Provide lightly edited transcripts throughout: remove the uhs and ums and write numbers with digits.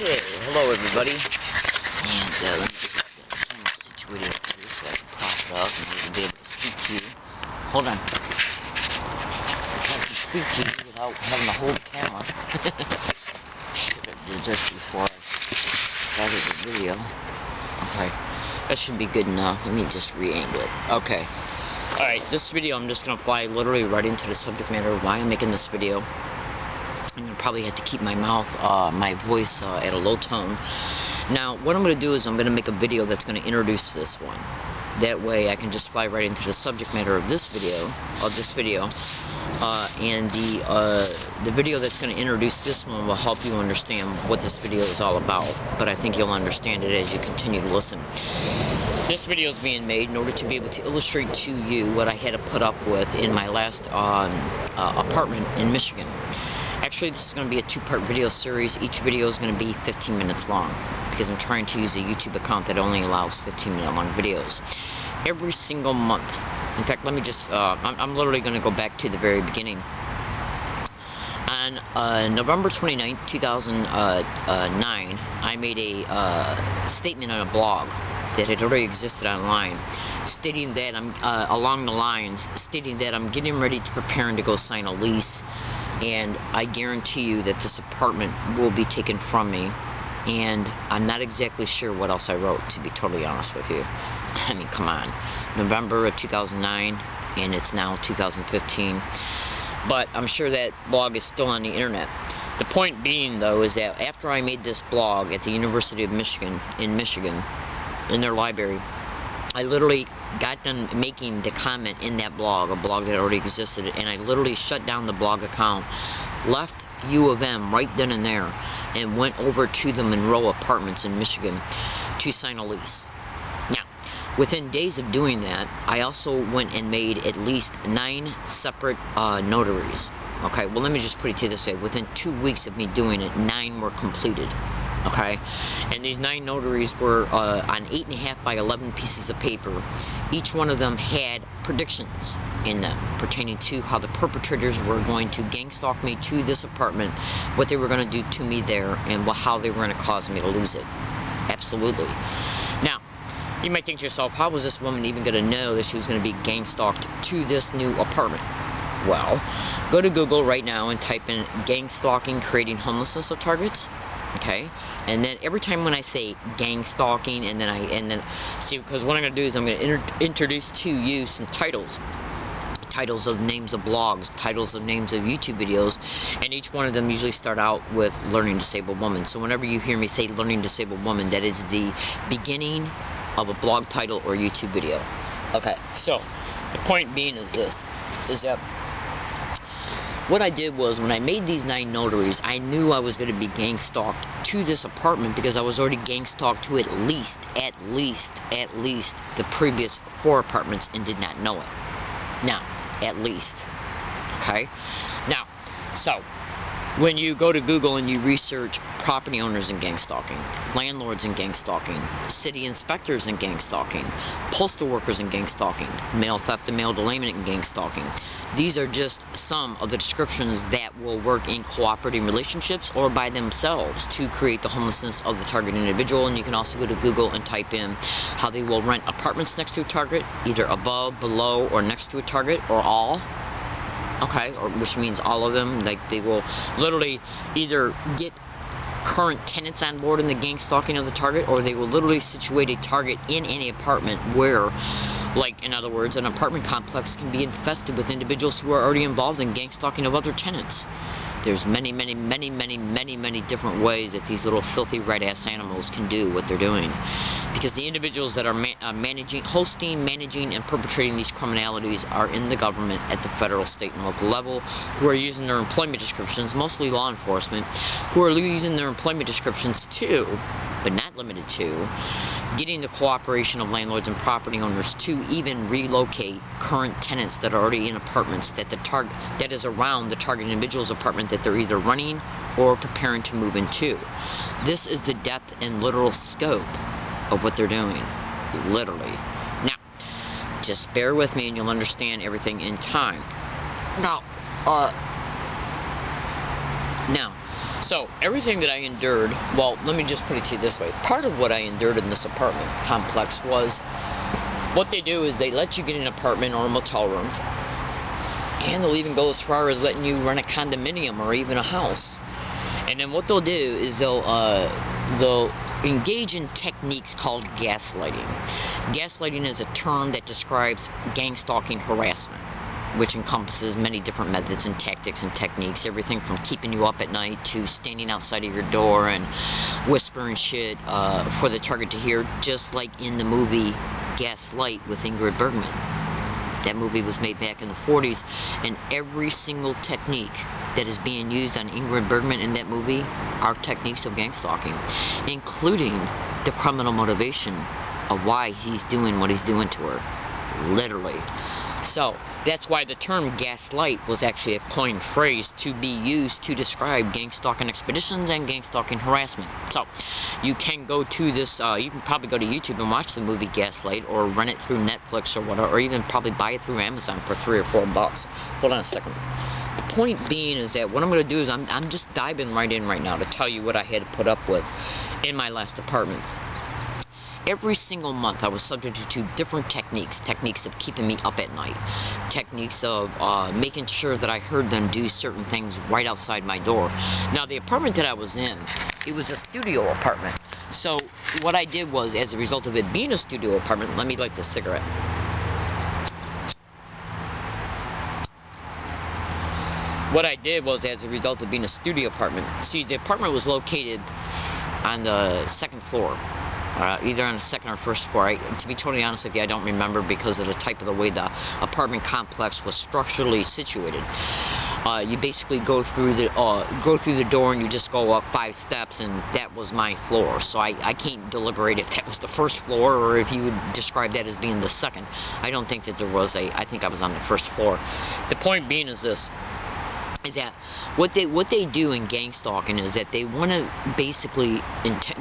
Okay, hello everybody, and let me get this camera situated up here so I can prop it up and maybe be able to speak to you. Hold on. I can speak to you without having to hold the camera. Should have did just before I started the video. Okay, that should be good enough. Let me just re-angle it. Okay. Alright, this video I'm just going to fly literally right into the subject matter of why I'm making this video. I'm going to probably have to keep my my voice at a low tone. Now, what I'm going to do is I'm going to make a video that's going to introduce this one. That way I can just fly right into the subject matter of this video, and the video that's going to introduce this one will help you understand what this video is all about, but I think you'll understand it as you continue to listen. This video is being made in order to be able to illustrate to you what I had to put up with in my last apartment in Michigan. Actually, this is going to be a two-part video series. Each video is going to be 15 minutes long because I'm trying to use a YouTube account that only allows 15-minute long videos. Every single month. In fact, let me just, I'm literally going to go back to the very beginning. On November 29th, 2009, I made a statement on a blog that had already existed online, stating that along the lines, stating that I'm getting ready to prepare to go sign a lease, and I guarantee you that this apartment will be taken from me. And I'm not exactly sure what else I wrote, to be totally honest with you. I mean, come on. November of 2009, and it's now 2015. But I'm sure that blog is still on the internet. The point being, though, is that after I made this blog at the University of Michigan, in their library, I literally got done making the comment in that blog, a blog that already existed, and I literally shut down the blog account, left U of M right then and there, and went over to the Monroe Apartments in Michigan to sign a lease. Now, within days of doing that, I also went and made at least 9 separate notaries. Okay, well, let me just put it to you this way. Within 2 weeks of me doing it, 9 were completed. Okay, and these 9 notaries were on 8.5 by 11 pieces of paper. Each one of them had predictions in them pertaining to how the perpetrators were going to gang stalk me to this apartment, what they were going to do to me there, and how they were going to cause me to lose it. Absolutely. Now, you might think to yourself, how was this woman even going to know that she was going to be gang stalked to this new apartment? Well, go to Google right now and type in gang stalking creating homelessness of targets. Okay, and then every time when I say gang stalking, and then see, because what I'm going to do is I'm going to introduce to you some titles of names of blogs, titles of names of YouTube videos, and each one of them usually start out with learning disabled woman. So whenever you hear me say learning disabled woman, that is the beginning of a blog title or YouTube video. Okay, so the point being is this, is that what I did was, when I made these 9 notaries, I knew I was going to be gang stalked to this apartment because I was already gang stalked to at least the previous 4 apartments and did not know it. Now, at least. Okay? Now, so, when you go to Google and you research property owners and gang stalking, landlords and gang stalking, city inspectors and gang stalking, postal workers and gang stalking, mail theft and mail delayment and gang stalking, these are just some of the descriptions that will work in cooperating relationships or by themselves to create the homelessness of the target individual. And you can also go to Google and type in how they will rent apartments next to a target, either above, below, or next to a target, or all. Okay, or which means all of them. Like, they will literally either get current tenants on board in the gang stalking of the target, or they will literally situate a target in any apartment where, like, in other words, an apartment complex can be infested with individuals who are already involved in gang stalking of other tenants. There's many different ways that these little filthy red-ass animals can do what they're doing. Because the individuals that are hosting, managing, and perpetrating these criminalities are in the government at the federal, state, and local level, who are using their employment descriptions, mostly law enforcement, who are using their employment descriptions too, but not limited to, getting the cooperation of landlords and property owners to even relocate current tenants that are already in apartments that is around the target individual's apartment that they're either running or preparing to move into. This is the depth and literal scope of what they're doing, literally. Now, just bear with me and you'll understand everything in time. Now, So everything that I endured, well, let me just put it to you this way. Part of what I endured in this apartment complex was, what they do is they let you get an apartment or a motel room, and they'll even go as far as letting you rent a condominium or even a house. And then what they'll do is they'll engage in techniques called gaslighting. Gaslighting is a term that describes gang stalking harassment, which encompasses many different methods and tactics and techniques, everything from keeping you up at night to standing outside of your door and whispering shit for the target to hear, just like in the movie Gaslight with Ingrid Bergman. That movie was made back in the 40s, and every single technique that is being used on Ingrid Bergman in that movie are techniques of gang stalking, including the criminal motivation of why he's doing what he's doing to her, literally. So that's why the term gaslight was actually a coined phrase to be used to describe gang stalking expeditions and gang stalking harassment. So you can go to this, you can probably go to YouTube and watch the movie Gaslight, or rent it through Netflix or whatever, or even probably buy it through Amazon for $3 or $4. Hold on a second. The point being is that what I'm going to do is I'm just diving right in right now to tell you what I had to put up with in my last apartment. Every single month I was subjected to different techniques of keeping me up at night, techniques of making sure that I heard them do certain things right outside my door. Now, the apartment that I was in, it was a studio apartment. So what I did was, as a result of it being a studio apartment, let me light this cigarette. What I did was, as a result of being a studio apartment, see, the apartment was located on the second floor. Either on the second or first floor. To be totally honest with you, I don't remember because of the type of the way the apartment complex was structurally situated. You basically go through the door and you just go up 5 steps, and that was my floor. So I can't deliberate if that was the first floor or if you would describe that as being the second. I don't think that there was I think I was on the first floor. The point being is this, is that what they do in gang stalking is that they want to basically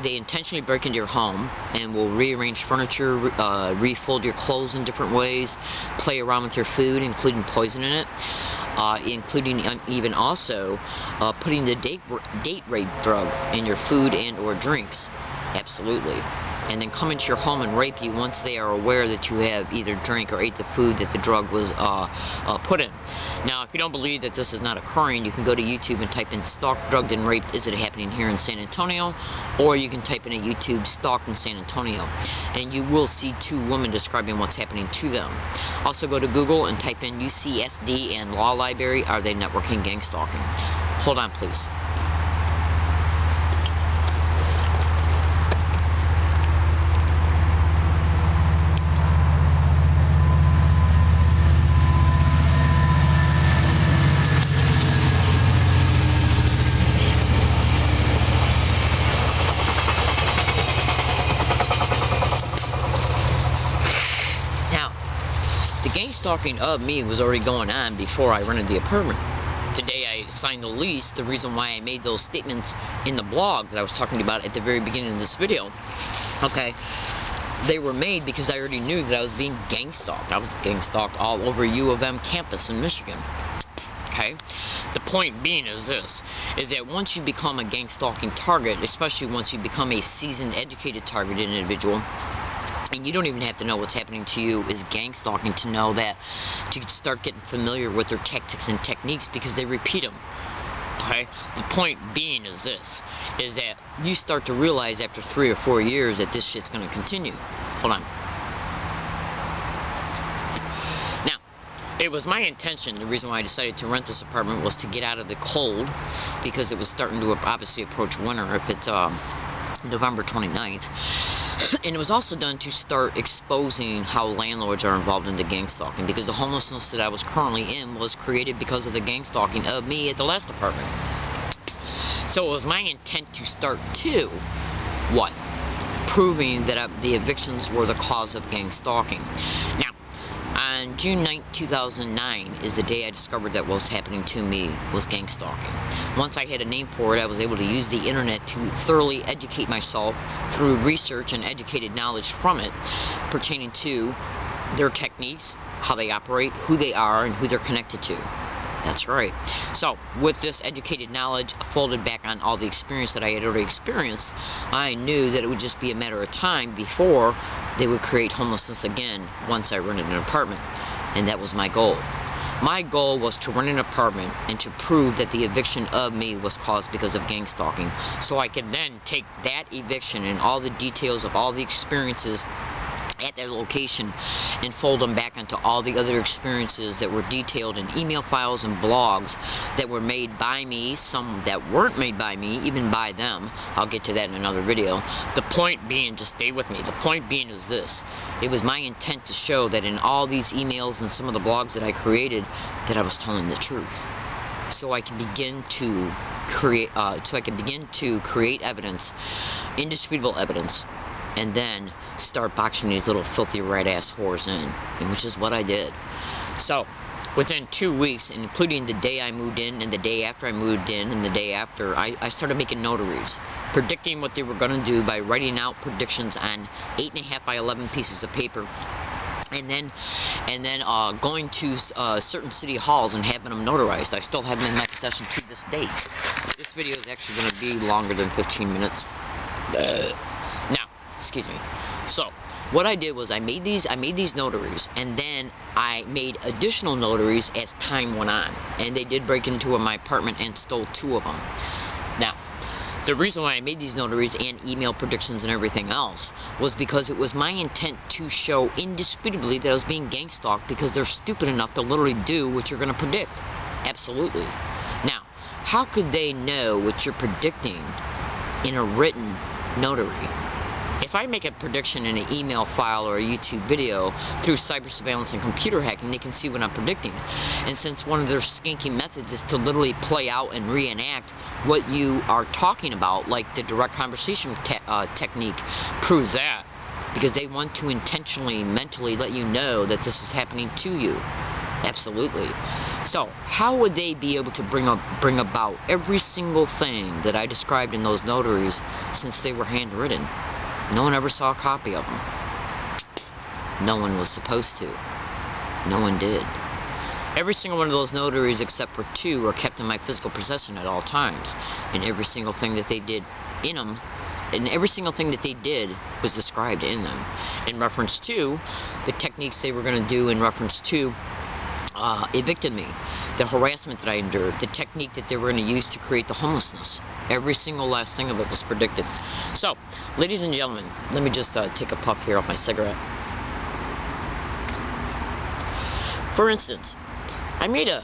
they intentionally break into your home and will rearrange furniture, refold your clothes in different ways, play around with your food, including poisoning it, including even also putting the date rape drug in your food and or drinks. Absolutely. And then come into your home and rape you once they are aware that you have either drank or ate the food that the drug was put in. Now, if you don't believe that this is not occurring, you can go to YouTube and type in "stalked, drugged, and raped. Is it happening here in San Antonio?" Or you can type in a YouTube "stalked in San Antonio," and you will see 2 women describing what's happening to them. Also, go to Google and type in UCSD and Law Library. Are they networking gang stalking? Hold on, please. Stalking of me was already going on before I rented the apartment. The day I signed the lease, the reason why I made those statements in the blog that I was talking about at the very beginning of this video, okay, they were made because I already knew that I was being gang stalked. I was gang stalked all over U of M campus in Michigan. Okay? The point being is this, is that once you become a gang stalking target, especially once you become a seasoned, educated targeted individual, and you don't even have to know what's happening to you is gang stalking to know that, to start getting familiar with their tactics and techniques, because they repeat them. Okay? The point being is this, is that you start to realize after 3 or 4 years that this shit's going to continue. Hold on. Now, it was my intention, the reason why I decided to rent this apartment was to get out of the cold, because it was starting to obviously approach winter if it's November 29th. And it was also done to start exposing how landlords are involved in the gang stalking, because the homelessness that I was currently in was created because of the gang stalking of me at the last apartment. So it was my intent to start to, what? Proving that the evictions were the cause of gang stalking. Now, on June 9th, 2009 is the day I discovered that what was happening to me was gang stalking. Once I had a name for it, I was able to use the internet to thoroughly educate myself through research and educated knowledge from it pertaining to their techniques, how they operate, who they are, and who they're connected to. That's right. So, with this educated knowledge folded back on all the experience that I had already experienced, I knew that it would just be a matter of time before they would create homelessness again once I rented an apartment. And that was my goal. My goal was to rent an apartment and to prove that the eviction of me was caused because of gang stalking, so I could then take that eviction and all the details of all the experiences at that location and fold them back into all the other experiences that were detailed in email files and blogs that were made by me, some that weren't made by me, even by them. I'll get to that in another video. The point being, just stay with me, the point being is this: it was my intent to show that in all these emails and some of the blogs that I created, that I was telling the truth, so I can begin to create evidence, indisputable evidence, and then start boxing these little filthy rat-ass whores in, and which is what I did. So, within 2 weeks, including the day I moved in, and the day after I moved in, and the day after, I started making notaries, predicting what they were going to do by writing out predictions on 8.5 by 11 pieces of paper, and then going to certain city halls and having them notarized. I still have them in my possession to this date. This video is actually going to be longer than 15 minutes. Now, excuse me. So, what I did was I made these notaries, and then I made additional notaries as time went on. And they did break into my apartment and stole 2 of them. Now, the reason why I made these notaries and email predictions and everything else was because it was my intent to show indisputably that I was being gang stalked, because they're stupid enough to literally do what you're going to predict. Absolutely. Now, how could they know what you're predicting in a written notary? If I make a prediction in an email file or a YouTube video through cyber surveillance and computer hacking, they can see what I'm predicting. And since one of their skanky methods is to literally play out and reenact what you are talking about, like the direct conversation technique proves that, because they want to intentionally, mentally let you know that this is happening to you. Absolutely. So, how would they be able to bring about every single thing that I described in those notaries, since they were handwritten? No one ever saw a copy of them. No one was supposed to. No one did. Every single one of those notaries, except for 2, are kept in my physical possession at all times. And every single thing that they did in them, and every single thing that they did was described in them. In reference to the techniques they were going to do, in reference to evicting me, the harassment that I endured, the technique that they were going to use to create the homelessness. Every single last thing of it was predicted. So, ladies and gentlemen, let me just take a puff here off my cigarette. For instance, I made a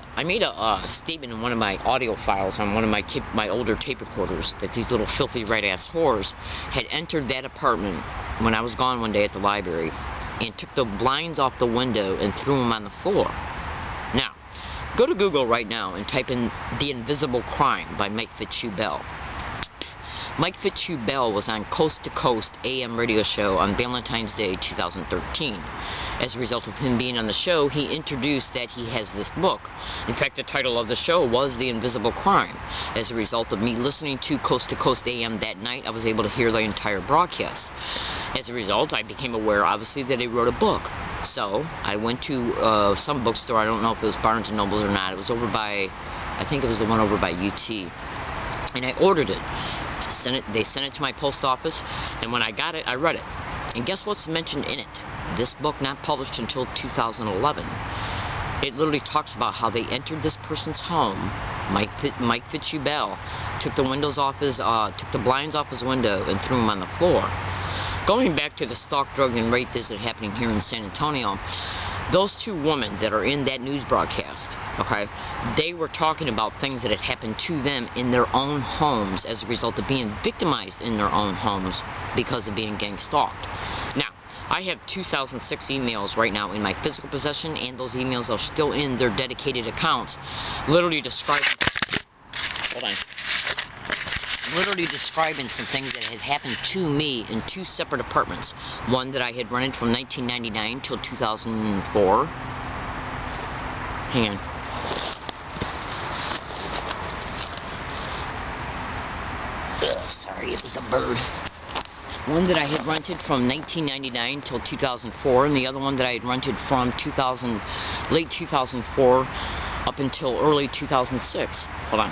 statement in one of my audio files on one of my older tape recorders that these little filthy rat-ass whores had entered that apartment when I was gone one day at the library and took the blinds off the window and threw them on the floor. Now, go to Google right now and type in The Invisible Crime by Mike Fitzhugh-Bell. Mike Fitzhugh-Bell was on Coast to Coast AM radio show on Valentine's Day 2013. As a result of him being on the show, he introduced that he has this book. In fact, the title of the show was The Invisible Crime. As a result of me listening to Coast to Coast AM that night, I was able to hear the entire broadcast. As a result, I became aware, obviously, that he wrote a book. So, I went to some bookstore. I don't know if it was Barnes & Noble's or not. It was over by, I think it was the one over by UT. And I ordered it. They sent it to my post office, and when I got it, I read it. And guess what's mentioned in it? This book, not published until 2011. It literally talks about how they entered this person's home. Mike Fitzhugh-Bell took the blinds off his window and threw them on the floor. Going back to the stalk, drug, and rape visit happening here in San Antonio, those 2 women that are in that news broadcast, okay, they were talking about things that had happened to them in their own homes as a result of being victimized in their own homes because of being gang stalked. Now, I have 2006 emails right now in my physical possession, and those emails are still in their dedicated accounts, literally describing some things that had happened to me in 2 separate apartments. One that I had rented from 1999 till 2004. Hang on. Ugh, sorry, it was a bird. One that I had rented from 1999 till 2004, and the other one that I had rented from late 2004 up until early 2006. Hold on.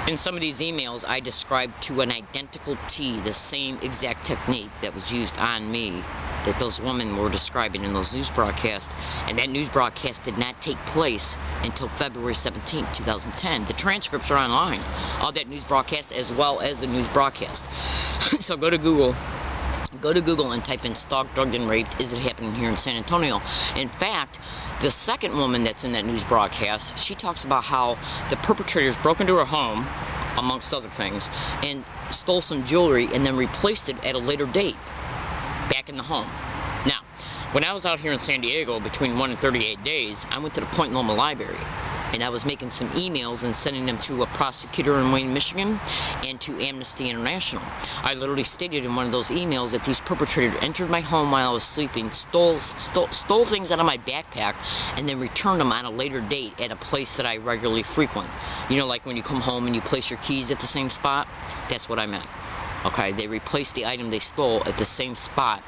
In some of these emails, I described to an identical T the same exact technique that was used on me that those women were describing in those news broadcasts, and that news broadcast did not take place until February 17, 2010. The transcripts are online of that news broadcast as well as the news broadcast. So go to Google and type in "stalked, drugged, and raped. Is it happening here in San Antonio?" In fact, the second woman that's in that news broadcast, she talks about how the perpetrators broke into her home, amongst other things, and stole some jewelry and then replaced it at a later date back in the home. Now, when I was out here in San Diego between 1 and 38 days, I went to the Point Loma Library, and I was making some emails and sending them to a prosecutor in Wayne, Michigan, and to Amnesty International. I literally stated in one of those emails that these perpetrators entered my home while I was sleeping, stole things out of my backpack, and then returned them on a later date at a place that I regularly frequent. You know, like when you come home and you place your keys at the same spot? That's what I meant. Okay, they replaced the item they stole at the same spot,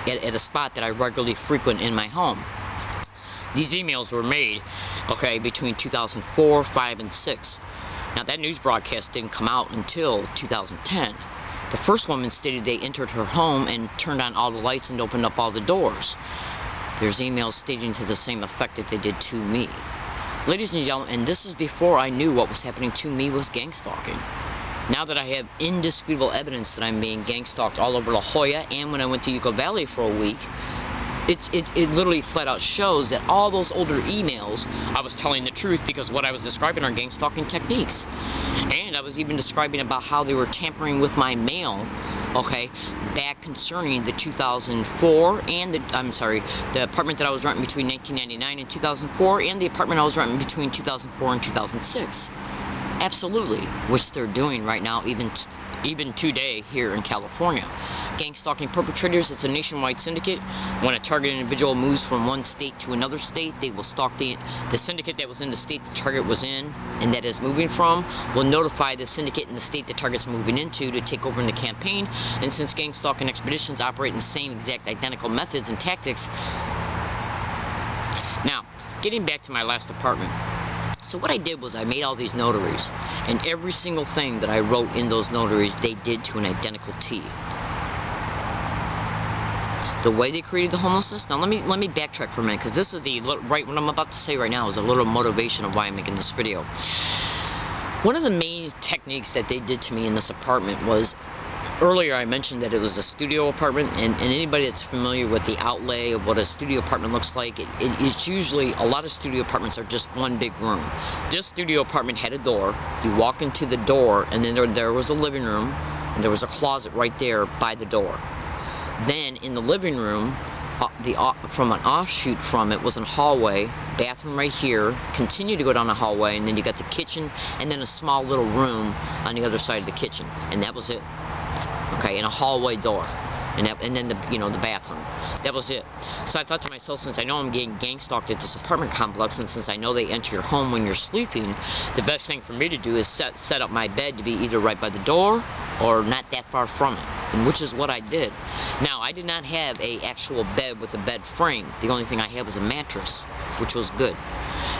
at a spot that I regularly frequent in my home. These emails were made, okay, between 2004, 5, and 6. Now, that news broadcast didn't come out until 2010. The first woman stated they entered her home and turned on all the lights and opened up all the doors. There's emails stating to the same effect that they did to me. Ladies and gentlemen, and this is before I knew what was happening to me was gang stalking. Now that I have indisputable evidence that I'm being gang stalked all over La Jolla, and when I went to Yucca Valley for a week, it literally flat out shows that all those older emails, I was telling the truth, because what I was describing are gang stalking techniques. And I was even describing about how they were tampering with my mail, okay, back concerning the 2004 and the apartment that I was renting between 1999 and 2004, and the apartment I was renting between 2004 and 2006. Absolutely, which they're doing right now, even today here in California. Gang stalking perpetrators, it's a nationwide syndicate. When a targeted individual moves from one state to another state, they will stalk the syndicate that was in the state the target was in and that is moving from, will notify the syndicate in the state the target's moving into to take over in the campaign. And since gang stalking expeditions operate in the same exact identical methods and tactics. Now, getting back to my last apartment. So what I did was I made all these notaries, and every single thing that I wrote in those notaries, they did to an identical T. The way they created the homelessness. Now let me backtrack for a minute, because this is what I'm about to say right now is a little motivation of why I'm making this video. One of the main techniques that they did to me in this apartment was, earlier I mentioned that it was a studio apartment, and anybody that's familiar with the outlay of what a studio apartment looks like, it's usually, a lot of studio apartments are just one big room. This studio apartment had a door. You walk into the door, and then there was a living room, and there was a closet right there by the door. Then in the living room, from an offshoot from it was a hallway, bathroom right here, continue to go down the hallway, and then you got the kitchen, and then a small little room on the other side of the kitchen, and that was it. Okay, and a hallway door, and then the bathroom. That was it. So I thought to myself, since I know I'm getting gang stalked at this apartment complex, and since I know they enter your home when you're sleeping, the best thing for me to do is set up my bed to be either right by the door or not that far from it, and which is what I did. Now, I did not have a actual bed with a bed frame. The only thing I had was a mattress, which was good,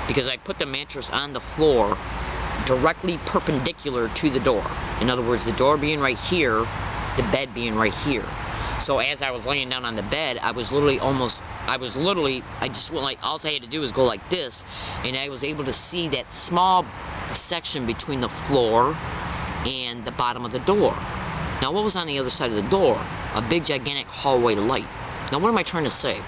because I put the mattress on the floor directly perpendicular to the door. In other words, the door being right here, the bed being right here. So as I was laying down on the bed, I just went like, all I had to do was go like this, and I was able to see that small section between the floor and the bottom of the door. Now, what was on the other side of the door? A big, gigantic hallway light. Now, what am I trying to say?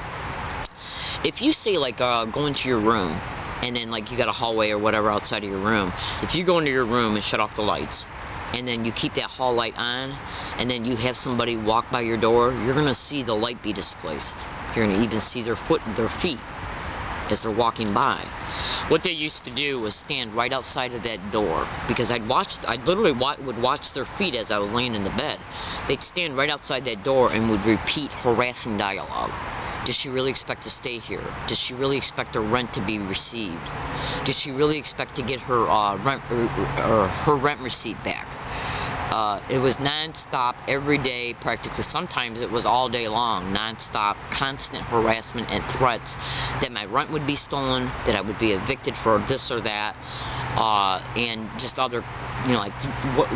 If you say, like, go into your room, and then, like, you got a hallway or whatever outside of your room, if you go into your room and shut off the lights, and then you keep that hall light on, and then you have somebody walk by your door, you're going to see the light be displaced. You're going to even see their feet as they're walking by. What they used to do was stand right outside of that door, because I literally would watch their feet as I was laying in the bed. They'd stand right outside that door and would repeat harassing dialogue. Does she really expect to stay here? Does she really expect her rent to be received? Does she really expect to get her rent receipt back? It was non-stop every day, practically. Sometimes it was all day long, non-stop, constant harassment and threats that my rent would be stolen, that I would be evicted for this or that, and just other, like,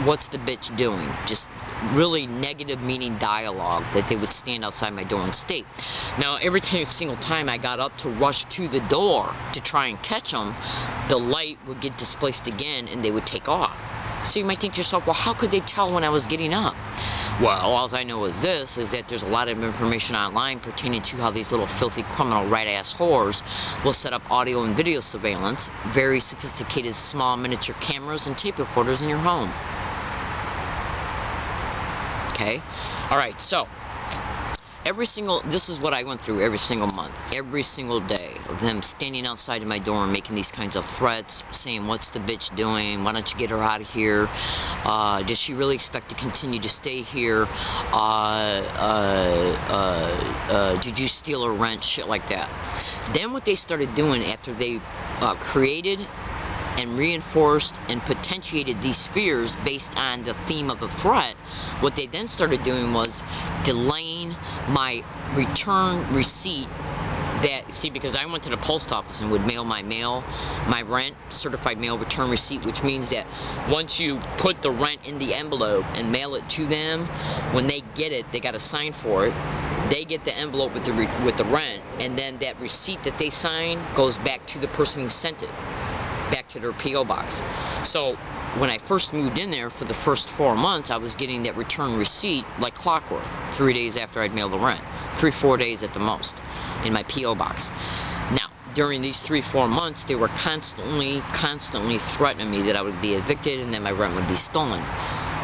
what's the bitch doing? Just really negative meaning dialogue that they would stand outside my door and state. Now, every single time I got up to rush to the door to try and catch them, the light would get displaced again and they would take off. So you might think to yourself, well, how could they tell when I was getting up? Well, all I know is this, is that there's a lot of information online pertaining to how these little filthy criminal right-ass whores will set up audio and video surveillance, very sophisticated small miniature cameras and tape recorders in your home. Okay? Alright, so this is what I went through every single month, every single day, of them standing outside of my door and making these kinds of threats, saying, what's the bitch doing? Why don't you get her out of here? Does she really expect to continue to stay here? Did you steal her rent? Shit like that. Then what they started doing after they created and reinforced and potentiated these fears based on the theme of the threat, what they then started doing was delaying my return receipt. Because I went to the post office and would mail my rent, certified mail return receipt, which means that once you put the rent in the envelope and mail it to them, when they get it, they got to sign for it. They get the envelope with the rent, and then that receipt that they sign goes back to the person who sent it, back to their P.O. box. So when I first moved in there, for the first 4 months, I was getting that return receipt like clockwork, 3 days after I'd mailed the rent, 3-4 days at the most, in my P.O. box. Now, during these 3-4 months, they were constantly threatening me that I would be evicted and that my rent would be stolen.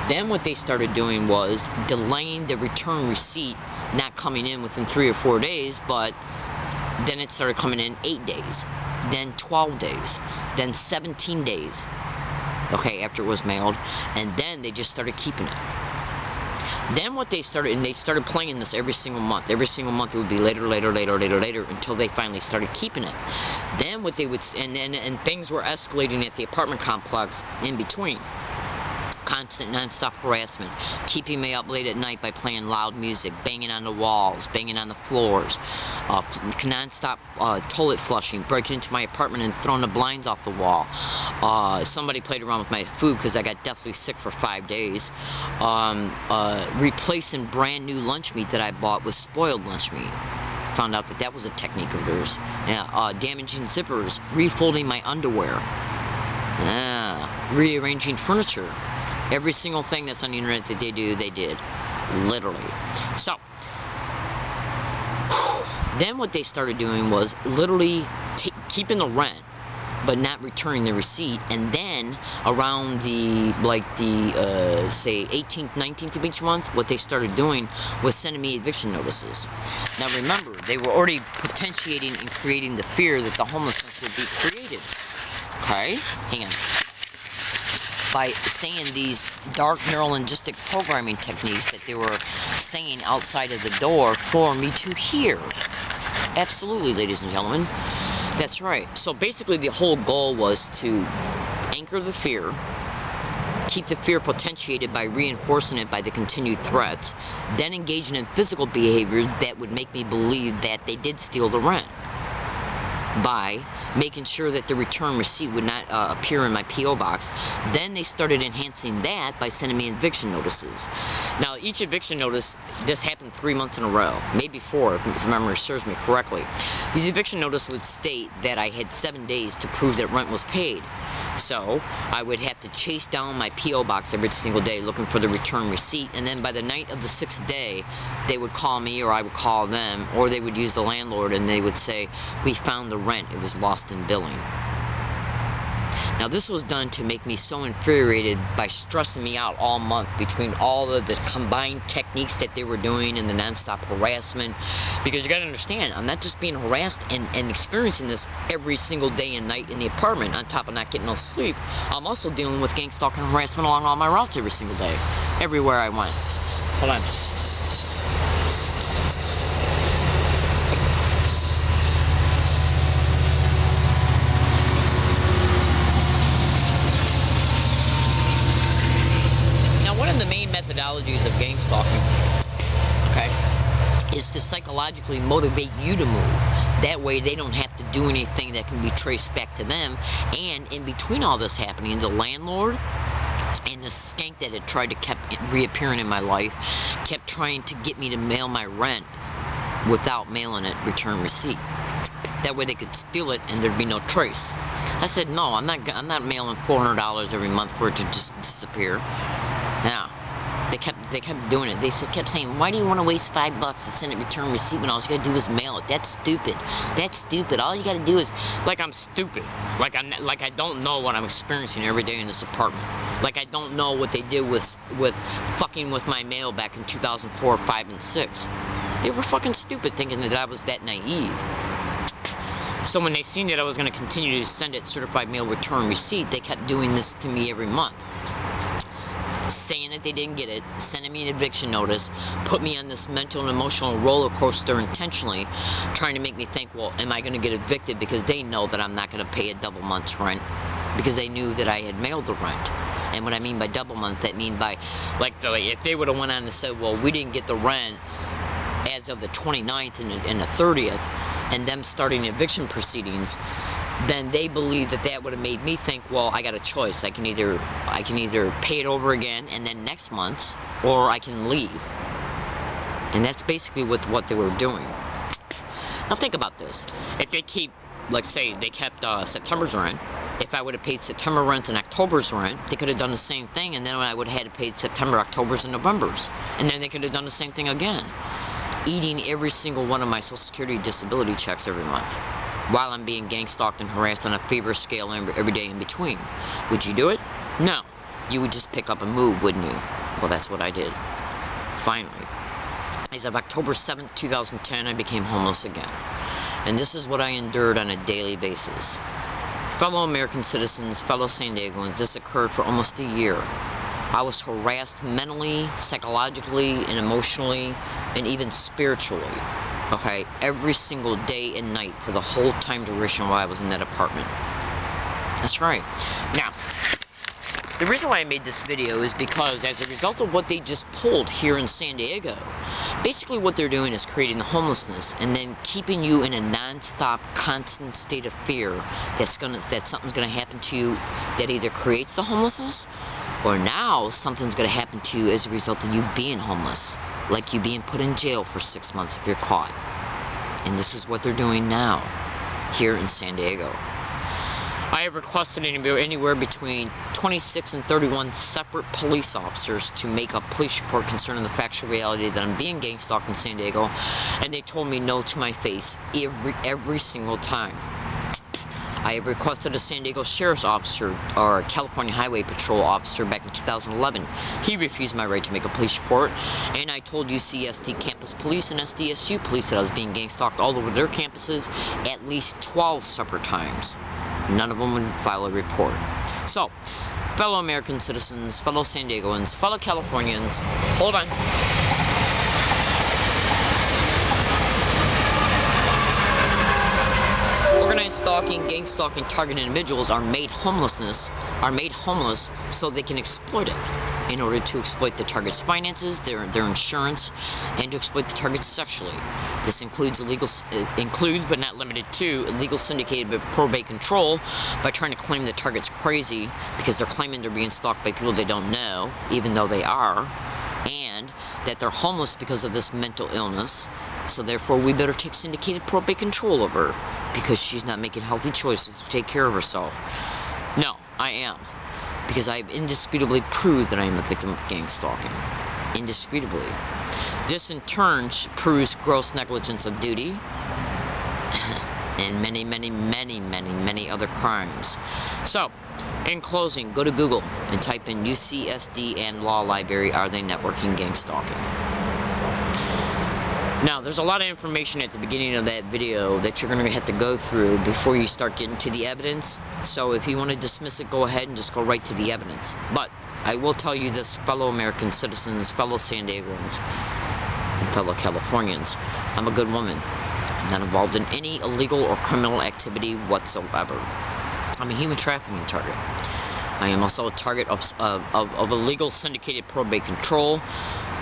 Then what they started doing was delaying the return receipt, not coming in within 3 or 4 days, but then it started coming in 8 days, then 12 days, then 17 days, okay, after it was mailed, and then they just started keeping it. Then what they started playing this every single month. Every single month it would be later, until they finally started keeping it. Then what they would, and things were escalating at the apartment complex in between. Constant non-stop harassment, keeping me up late at night by playing loud music, banging on the walls, banging on the floors, non-stop toilet flushing, breaking into my apartment and throwing the blinds off the wall. Somebody played around with my food because I got deathly sick for 5 days. Replacing brand new lunch meat that I bought with spoiled lunch meat. Found out that was a technique of theirs. Damaging zippers, refolding my underwear, rearranging furniture. Every single thing that's on the internet that they did. Literally. So, then what they started doing was literally keeping the rent, but not returning the receipt. And then, around say, 18th, 19th of each month, what they started doing was sending me eviction notices. Now remember, they were already potentiating and creating the fear that the homelessness would be created. Okay? Hang on. By saying these dark neurolinguistic programming techniques that they were saying outside of the door for me to hear. Absolutely, ladies and gentlemen. That's right. So basically the whole goal was to anchor the fear, keep the fear potentiated by reinforcing it by the continued threats, then engaging in physical behaviors that would make me believe that they did steal the rent, by making sure that the return receipt would not appear in my P.O. box. Then they started enhancing that by sending me eviction notices. Now, each eviction notice, this happened 3 months in a row, maybe 4, if memory serves me correctly. These eviction notices would state that I had 7 days to prove that rent was paid. So, I would have to chase down my P.O. box every single day looking for the return receipt, and then by the night of the 6th day, they would call me, or I would call them, or they would use the landlord and they would say, we found the rent, it was lost in billing. Now this was done to make me so infuriated by stressing me out all month between all of the combined techniques that they were doing and the non-stop harassment. Because you gotta understand, I'm not just being harassed and experiencing this every single day and night in the apartment on top of not getting no sleep. I'm also dealing with gang stalking and harassment along all my routes every single day, everywhere I went. Hold on. of the main methodologies of gang stalking, okay, is to psychologically motivate you to move. That way they don't have to do anything that can be traced back to them. And in between all this happening, the landlord and the skank that had tried to kept reappearing in my life kept trying to get me to mail my rent without mailing it return receipt. That way they could steal it and there'd be no trace. I said, no, I'm not mailing $400 every month for it to just disappear. Now, they kept doing it. They kept saying, why do you want to waste $5 to send it return receipt when all you gotta do is mail it? That's stupid. That's stupid. All you gotta do is, like I'm stupid. Like I don't know what I'm experiencing every day in this apartment. Like I don't know what they did with fucking with my mail back in 2004, 5, and 6. They were fucking stupid thinking that I was that naive. So when they seen that I was going to continue to send it certified mail return receipt, they kept doing this to me every month. Saying that they didn't get it, sending me an eviction notice, put me on this mental and emotional roller coaster intentionally, trying to make me think, well, am I going to get evicted because they know that I'm not going to pay a double month's rent because they knew that I had mailed the rent. And what I mean by double month, that mean by, like if they would have went on and said, well, we didn't get the rent as of the 29th and the 30th, and them starting eviction proceedings, then they believe that would have made me think, well, I got a choice. I can either pay it over again and then next month, or I can leave. And that's basically what they were doing. Now think about this. If they keep, like say, they kept September's rent, if I would have paid September rent and October's rent, they could have done the same thing, and then I would have had to pay September, October's, and November's. And then they could have done the same thing again. Eating every single one of my Social Security disability checks every month while I'm being gang stalked and harassed on a fever scale every day in between. Would you do it? No. You would just pick up and move, wouldn't you? Well, that's what I did. Finally. As of October 7th, 2010, I became homeless again. And this is what I endured on a daily basis. Fellow American citizens, fellow San Diegoans, this occurred for almost a year. I was harassed mentally, psychologically, and emotionally, and even spiritually, okay, every single day and night for the whole time duration while I was in that apartment. That's right. Now, the reason why I made this video is because as a result of what they just pulled here in San Diego, basically what they're doing is creating the homelessness and then keeping you in a non-stop, constant state of fear that something's gonna happen to you that either creates the homelessness, or now something's going to happen to you as a result of you being homeless, like you being put in jail for 6 months if you're caught. And this is what they're doing now, here in San Diego. I have requested anywhere between 26 and 31 separate police officers to make a police report concerning the factual reality that I'm being gang stalked in San Diego, and they told me no to my face every single time. I have requested a San Diego Sheriff's Officer or a California Highway Patrol Officer back in 2011. He refused my right to make a police report, and I told UCSD Campus Police and SDSU Police that I was being gang stalked all over their campuses at least 12 separate times. None of them would file a report. So, fellow American citizens, fellow San Diegoans, fellow Californians, hold on. Organized stalking, gang stalking, targeted individuals are made homeless so they can exploit it in order to exploit the target's finances, their insurance, and to exploit the target sexually. This includes but not limited to illegal syndicated probate control by trying to claim the target's crazy because they're claiming they're being stalked by people they don't know, even though they are, and that they're homeless because of this mental illness. So therefore, we better take syndicated probate control of her because she's not making healthy choices to take care of herself. No, I am. Because I have indisputably proved that I am a victim of gang stalking. Indisputably. This in turn proves gross negligence of duty and many, many, many, many, many other crimes. So, in closing, go to Google and type in UCSD and Law Library, are they networking gang stalking? Now, there's a lot of information at the beginning of that video that you're going to have to go through before you start getting to the evidence. So if you want to dismiss it, go ahead and just go right to the evidence. But I will tell you this, fellow American citizens, fellow San Diegoans, and fellow Californians, I'm a good woman. I'm not involved in any illegal or criminal activity whatsoever. I'm a human trafficking target. I am also a target of illegal syndicated probate control.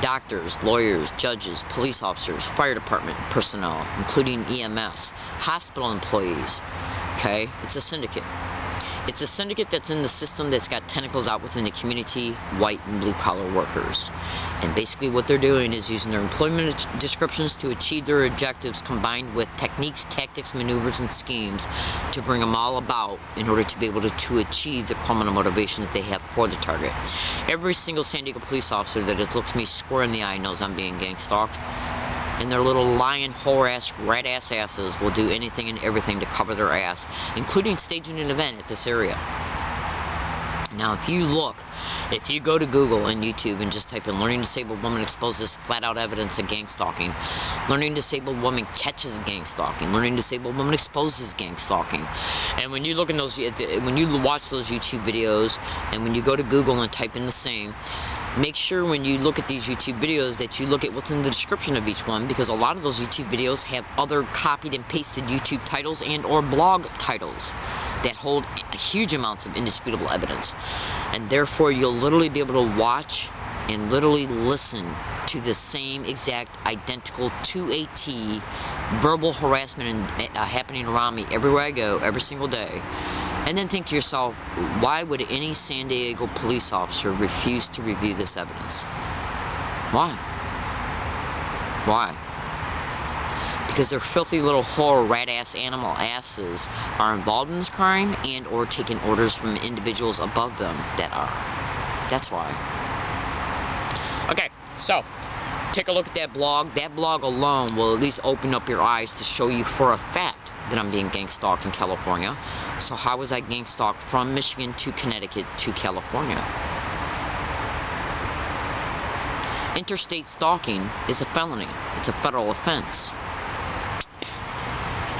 Doctors, lawyers, judges, police officers, fire department personnel, including EMS, hospital employees. Okay? It's a syndicate. It's a syndicate that's in the system that's got tentacles out within the community, white and blue collar workers. And basically what they're doing is using their employment descriptions to achieve their objectives, combined with techniques, tactics, maneuvers, and schemes to bring them all about in order to be able to achieve the criminal motivation that they have for the target. Every single San Diego police officer that has looked me square in the eye knows I'm being gang stalked. And their little lying, whore-ass, rat-ass asses will do anything and everything to cover their ass, including staging an event at this area. Now, if you go to Google and YouTube and just type in "Learning Disabled Woman Exposes Flat-Out Evidence of Gang Stalking," "Learning Disabled Woman Catches Gang Stalking," "Learning Disabled Woman Exposes Gang Stalking," and when you look in those, when you watch those YouTube videos, and when you go to Google and type in the same, make sure when you look at these YouTube videos that you look at what's in the description of each one, because a lot of those YouTube videos have other copied and pasted YouTube titles and or blog titles that hold huge amounts of indisputable evidence. And therefore you'll literally be able to watch and literally listen to the same exact identical to a T verbal harassment happening around me everywhere I go, every single day. And then think to yourself, why would any San Diego police officer refuse to review this evidence? Why? Why? Because their filthy little whore, rat-ass animal asses are involved in this crime and or taking orders from individuals above them that are. That's why. Okay, so take a look at that blog. That blog alone will at least open up your eyes to show you for a fact that I'm being gang stalked in California. So how was I gang stalked from Michigan to Connecticut to California? Interstate stalking is a felony. It's a federal offense.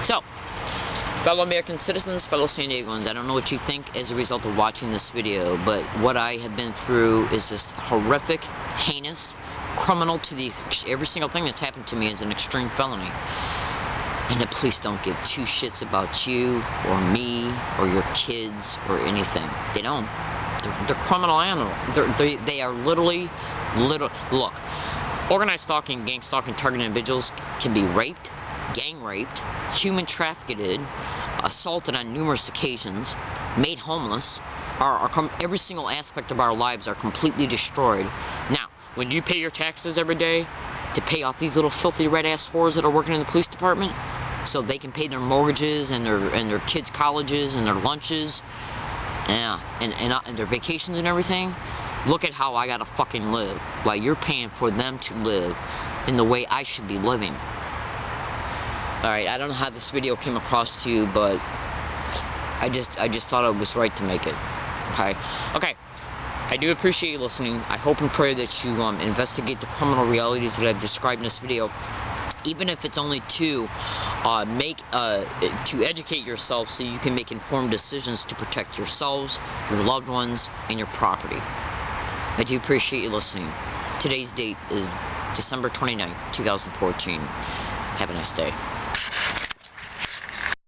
So, fellow American citizens, fellow San Diegans, I don't know what you think as a result of watching this video, but what I have been through is just horrific, heinous, criminal to every single thing that's happened to me is an extreme felony. And the police don't give two shits about you or me or your kids or anything. They don't. They're criminal animals. They are literally, look, organized stalking, gang stalking, targeted individuals can be raped, gang raped, human trafficked, assaulted on numerous occasions, made homeless. Every single aspect of our lives are completely destroyed. Now, when you pay your taxes every day to pay off these little filthy red-ass whores that are working in the police department, so they can pay their mortgages and their kids' colleges and their lunches, yeah, and their vacations and everything, look at how I gotta fucking live while you're paying for them to live in the way I should be living. Alright, I don't know how this video came across to you, but I just thought it was right to make it. Okay. I do appreciate you listening. I hope and pray that you investigate the criminal realities that I've described in this video, even if it's only to educate yourself so you can make informed decisions to protect yourselves, your loved ones, and your property. I do appreciate you listening. Today's date is December 29th, 2014. Have a nice day.